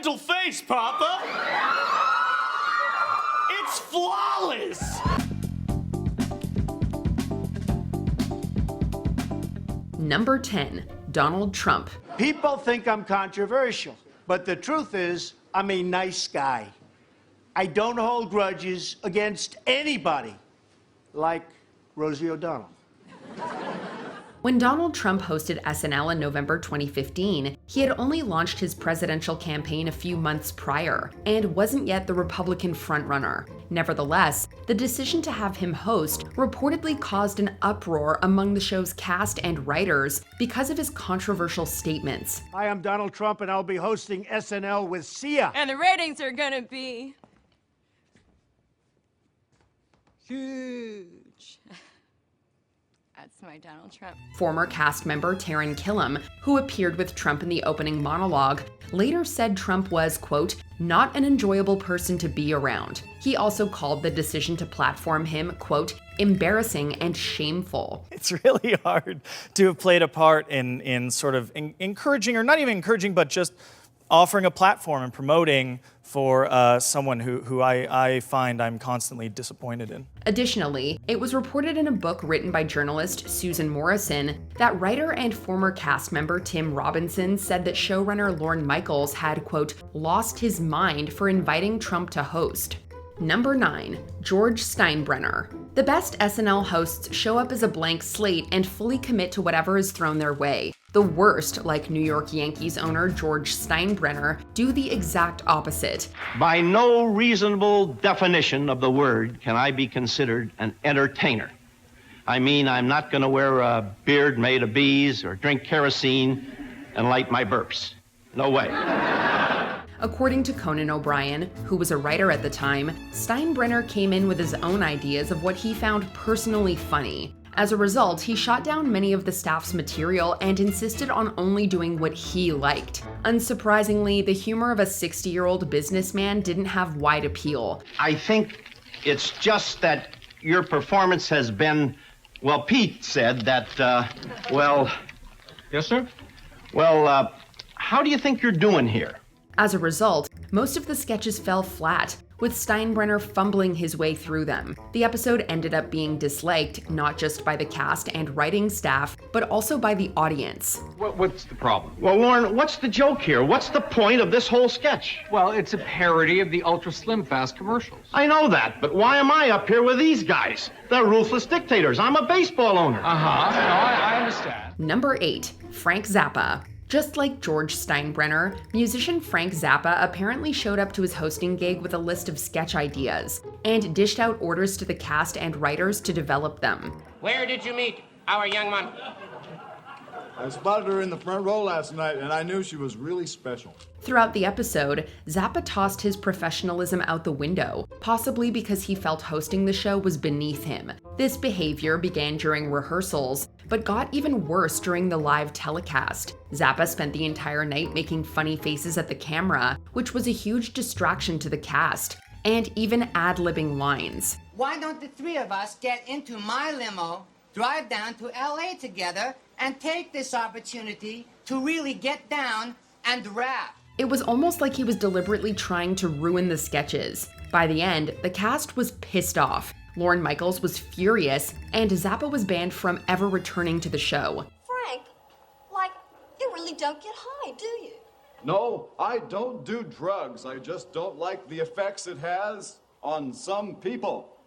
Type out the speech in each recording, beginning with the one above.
mental face, Papa. It's flawless. Number 10, Donald Trump. People think I'm controversial, but the truth is, I'm a nice guy. I don't hold grudges against anybody, like Rosie O'Donnell. When Donald Trump hosted SNL in November 2015, he had only launched his presidential campaign a few months prior and wasn't yet the Republican frontrunner. Nevertheless, the decision to have him host reportedly caused an uproar among the show's cast and writers because of his controversial statements. Hi, I'm Donald Trump, and I'll be hosting SNL with Sia. And the ratings are gonna be huge. That's my Donald Trump. Former cast member Taran Killam, who appeared with Trump in the opening monologue, later said Trump was, quote, not an enjoyable person to be around. He also called the decision to platform him, quote, embarrassing and shameful. It's really hard to have played a part in sort of encouraging, or not even encouraging, but just offering a platform and promoting for someone who I find I'm constantly disappointed in. Additionally, it was reported in a book written by journalist Susan Morrison that writer and former cast member Tim Robinson said that showrunner Lorne Michaels had, quote, lost his mind for inviting Trump to host. Number 9, George Steinbrenner. The best SNL hosts show up as a blank slate and fully commit to whatever is thrown their way. The worst, like New York Yankees owner George Steinbrenner, do the exact opposite. By no reasonable definition of the word can I be considered an entertainer. I mean, I'm not going to wear a beard made of bees or drink kerosene and light my burps. No way. According to Conan O'Brien, who was a writer at the time, Steinbrenner came in with his own ideas of what he found personally funny. As a result, he shot down many of the staff's material and insisted on only doing what he liked. Unsurprisingly, the humor of a 60-year-old businessman didn't have wide appeal. I think it's just that your performance has been, well, Pete said that, well... Yes, sir? Well, how do you think you're doing here? As a result, most of the sketches fell flat, with Steinbrenner fumbling his way through them. The episode ended up being disliked not just by the cast and writing staff, but also by the audience. What's the problem? Well, Lauren, what's the joke here? What's the point of this whole sketch? Well, it's a parody of the Ultra Slim Fast commercials. I know that, but why am I up here with these guys? They're ruthless dictators. I'm a baseball owner. Uh-huh. No, I understand. Number 8, Frank Zappa. Just like George Steinbrenner, musician Frank Zappa apparently showed up to his hosting gig with a list of sketch ideas and dished out orders to the cast and writers to develop them. Where did you meet our young man? I spotted her in the front row last night, and I knew she was really special. Throughout the episode, Zappa tossed his professionalism out the window, possibly because he felt hosting the show was beneath him. This behavior began during rehearsals, but got even worse during the live telecast. Zappa spent the entire night making funny faces at the camera, which was a huge distraction to the cast, and even ad-libbing lines. Why don't the three of us get into my limo, drive down to LA together, and take this opportunity to really get down and rap? It was almost like he was deliberately trying to ruin the sketches. By the end, the cast was pissed off. Lorne Michaels was furious, and Zappa was banned from ever returning to the show. Frank, like, you really don't get high, do you? No, I don't do drugs. I just don't like the effects it has on some people.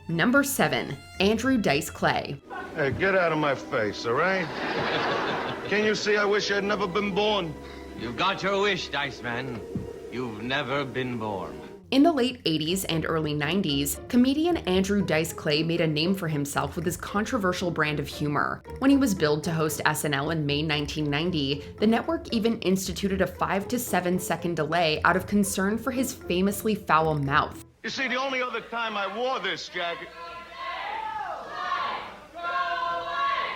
Number 7, Andrew Dice Clay. Hey, get out of my face, all right? Can you see I wish I'd never been born? You've got your wish, Dice Man. You've never been born. In the late 80s and early 90s, comedian Andrew Dice Clay made a name for himself with his controversial brand of humor. When he was billed to host SNL in May 1990, the network even instituted a 5 to 7 second delay out of concern for his famously foul mouth. You see, the only other time I wore this jacket...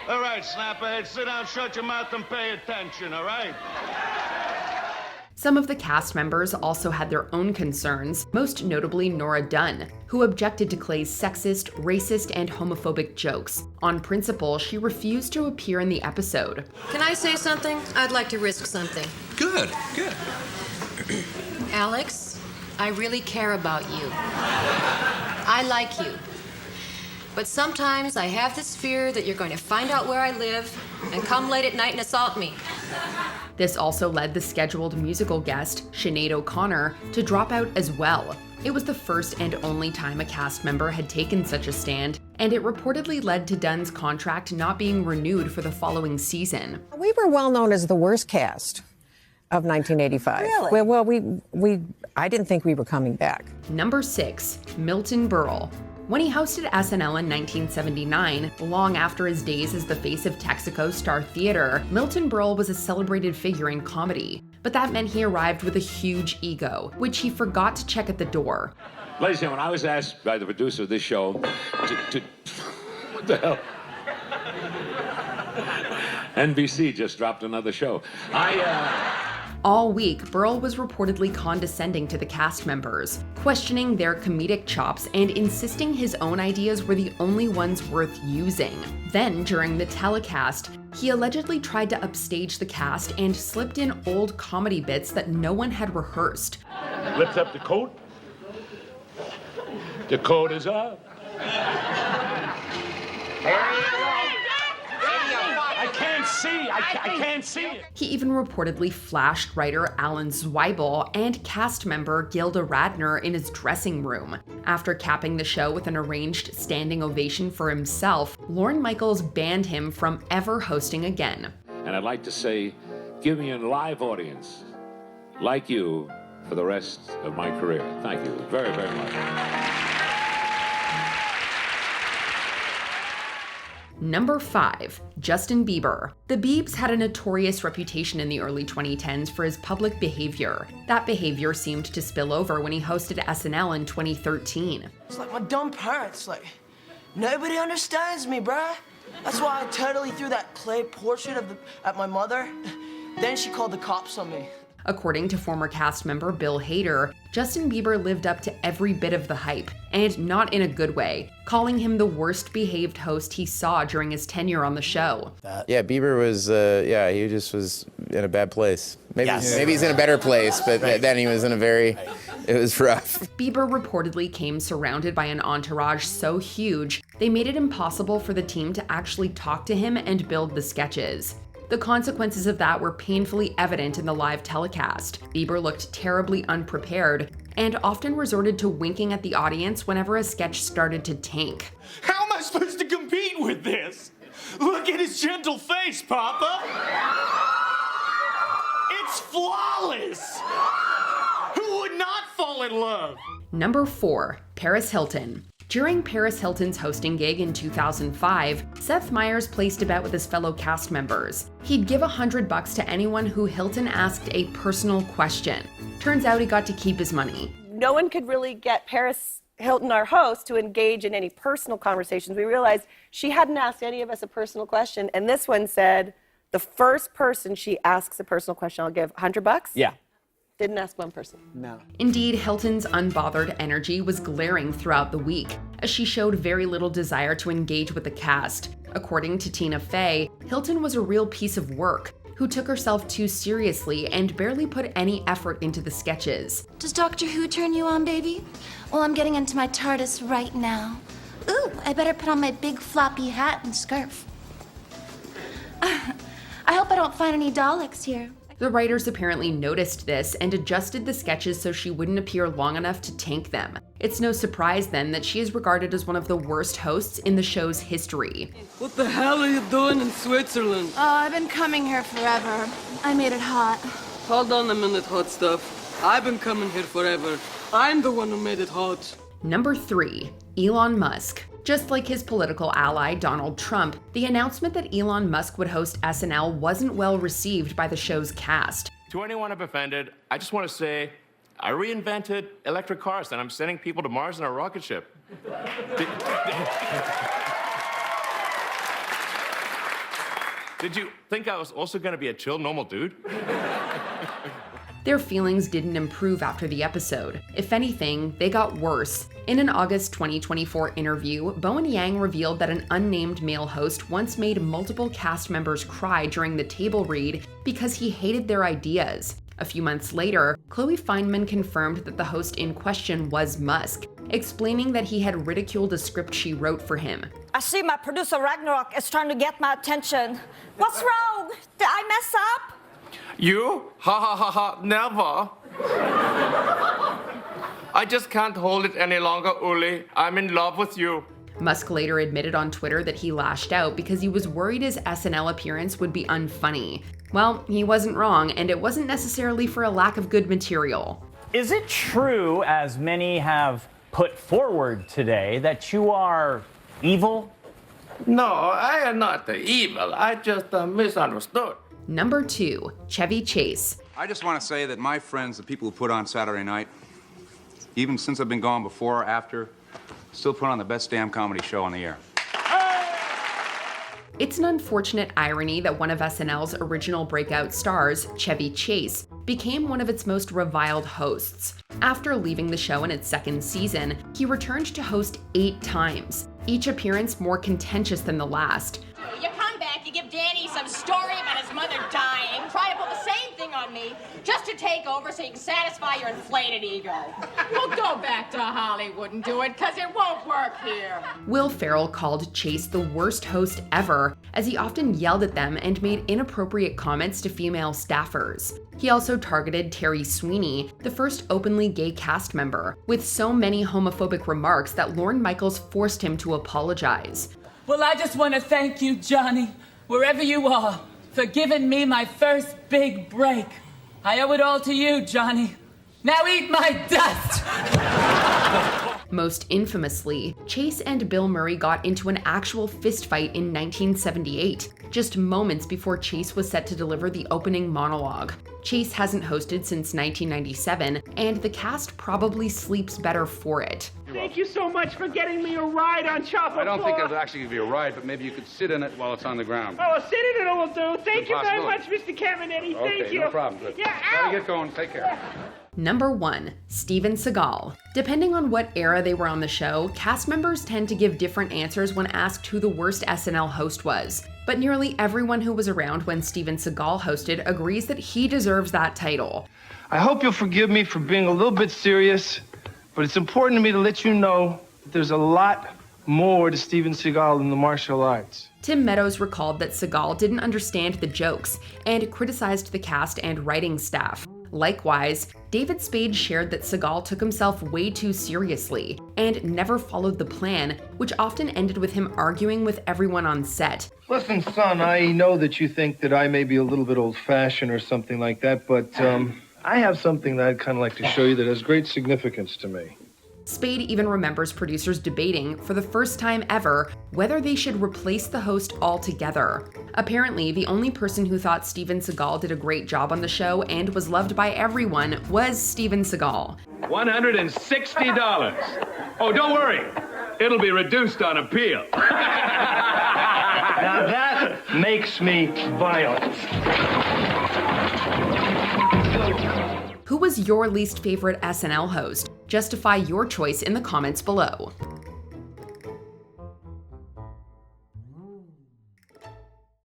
All right, Snapperhead, sit down, shut your mouth, and pay attention, all right? Some of the cast members also had their own concerns, most notably Nora Dunn, who objected to Clay's sexist, racist, and homophobic jokes. On principle, she refused to appear in the episode. Can I say something? I'd like to risk something. Good, good. Alex, I really care about you. I like you. But sometimes I have this fear that you're going to find out where I live and come late at night and assault me. This also led the scheduled musical guest, Sinead O'Connor, to drop out as well. It was the first and only time a cast member had taken such a stand, and it reportedly led to Dunn's contract not being renewed for the following season. We were well known as the worst cast of 1985. Really? Well, I didn't think we were coming back. Number 6, Milton Berle. When he hosted SNL in 1979, long after his days as the face of Texaco Star Theater, Milton Berle was a celebrated figure in comedy. But that meant he arrived with a huge ego, which he forgot to check at the door. Ladies and gentlemen, I was asked by the producer of this show to what the hell? NBC just dropped another show. All week, Berle was reportedly condescending to the cast members, questioning their comedic chops and insisting his own ideas were the only ones worth using. Then, during the telecast, he allegedly tried to upstage the cast and slipped in old comedy bits that no one had rehearsed. Lift up the coat. The coat is up. I can't see it. He even reportedly flashed writer Alan Zweibel and cast member Gilda Radner in his dressing room. After capping the show with an arranged standing ovation for himself, Lorne Michaels banned him from ever hosting again. And I'd like to say, give me a live audience like you for the rest of my career. Thank you very, very much. Number 5, Justin Bieber. The Biebs had a notorious reputation in the early 2010s for his public behavior. That behavior seemed to spill over when he hosted SNL in 2013. It's like my dumb parents, like, nobody understands me, bruh. That's why I totally threw that clay portrait at my mother. Then she called the cops on me. According to former cast member Bill Hader, Justin Bieber lived up to every bit of the hype, and not in a good way, calling him the worst behaved host he saw during his tenure on the show. Yeah, Bieber was, he just was in a bad place. Maybe he's in a better place, but then he was in a it was rough. Bieber reportedly came surrounded by an entourage so huge, they made it impossible for the team to actually talk to him and build the sketches. The consequences of that were painfully evident in the live telecast. Bieber looked terribly unprepared and often resorted to winking at the audience whenever a sketch started to tank. How am I supposed to compete with this? Look at his gentle face, Papa. It's flawless. Who would not fall in love? Number 4, Paris Hilton. During Paris Hilton's hosting gig in 2005, Seth Meyers placed a bet with his fellow cast members. He'd give $100 to anyone who Hilton asked a personal question. Turns out he got to keep his money. No one could really get Paris Hilton, our host, to engage in any personal conversations. We realized she hadn't asked any of us a personal question, and this one said, the first person she asks a personal question, I'll give $100? Yeah. Didn't ask one person. No. Indeed, Hilton's unbothered energy was glaring throughout the week, as she showed very little desire to engage with the cast. According to Tina Fey, Hilton was a real piece of work, who took herself too seriously and barely put any effort into the sketches. Does Doctor Who turn you on, baby? Well, I'm getting into my TARDIS right now. Ooh, I better put on my big floppy hat and scarf. I hope I don't find any Daleks here. The writers apparently noticed this and adjusted the sketches so she wouldn't appear long enough to tank them. It's no surprise then that she is regarded as one of the worst hosts in the show's history. What the hell are you doing in Switzerland? Oh, I've been coming here forever. I made it hot. Hold on a minute, hot stuff. I've been coming here forever. I'm the one who made it hot. Number 3, Elon Musk. Just like his political ally Donald Trump, the announcement that Elon Musk would host SNL wasn't well received by the show's cast. To anyone I've offended, I just want to say I reinvented electric cars and I'm sending people to Mars in a rocket ship. Did you think I was also going to be a chill, normal dude? Their feelings didn't improve after the episode. If anything, they got worse. In an August 2024 interview, Bowen Yang revealed that an unnamed male host once made multiple cast members cry during the table read because he hated their ideas. A few months later, Chloe Fineman confirmed that the host in question was Musk, explaining that he had ridiculed a script she wrote for him. I see my producer Ragnarok is trying to get my attention. What's wrong? Did I mess up? You? Ha ha ha ha, never. I just can't hold it any longer, Uli. I'm in love with you. Musk later admitted on Twitter that he lashed out because he was worried his SNL appearance would be unfunny. Well, he wasn't wrong, and it wasn't necessarily for a lack of good material. Is it true, as many have put forward today, that you are evil? No, I am not the evil. I just misunderstood. Number 2, Chevy Chase. I just want to say that my friends, the people who put on Saturday Night, even since I've been gone before or after, still put on the best damn comedy show on the air. It's an unfortunate irony that one of SNL's original breakout stars, Chevy Chase, became one of its most reviled hosts. After leaving the show in its second season, he returned to host 8 times, each appearance more contentious than the last. You come back, you give Danny some story about his mother dying, try to pull the same thing on me, just to take over so you can satisfy your inflated ego. Well, go back to Hollywood and do it, because it won't work here. Will Ferrell called Chase the worst host ever, as he often yelled at them and made inappropriate comments to female staffers. He also targeted Terry Sweeney, the first openly gay cast member, with so many homophobic remarks that Lorne Michaels forced him to apologize. Well, I just want to thank you, Johnny, wherever you are, for giving me my first big break. I owe it all to you, Johnny. Now eat my dust! Most infamously, Chase and Bill Murray got into an actual fistfight in 1978, just moments before Chase was set to deliver the opening monologue. Chase hasn't hosted since 1997, and the cast probably sleeps better for it. Thank you so much for getting me a ride on Chopper. I don't think it'll actually give you a ride, but maybe you could sit in it while it's on the ground. Oh, a sit in it will do. Thank you very much, Possibility. Mr. Caminetti. Okay, Thank you. no problem. Good. Yeah, Gotta get going. Take care. Number 1, Steven Seagal. Depending on what era they were on the show, cast members tend to give different answers when asked who the worst SNL host was. But nearly everyone who was around when Steven Seagal hosted agrees that he deserves that title. I hope you'll forgive me for being a little bit serious, but it's important to me to let you know that there's a lot more to Steven Seagal than the martial arts. Tim Meadows recalled that Seagal didn't understand the jokes and criticized the cast and writing staff. Likewise, David Spade shared that Seagal took himself way too seriously and never followed the plan, which often ended with him arguing with everyone on set. Listen, son, I know that you think that I may be a little bit old-fashioned or something like that, but I have something that I'd kind of like to show you that has great significance to me. Spade even remembers producers debating, for the first time ever, whether they should replace the host altogether. Apparently, the only person who thought Steven Seagal did a great job on the show and was loved by everyone was Steven Seagal. $160. Oh, don't worry. It'll be reduced on appeal. Now that makes me violent. Who was your least favorite SNL host? Justify your choice in the comments below.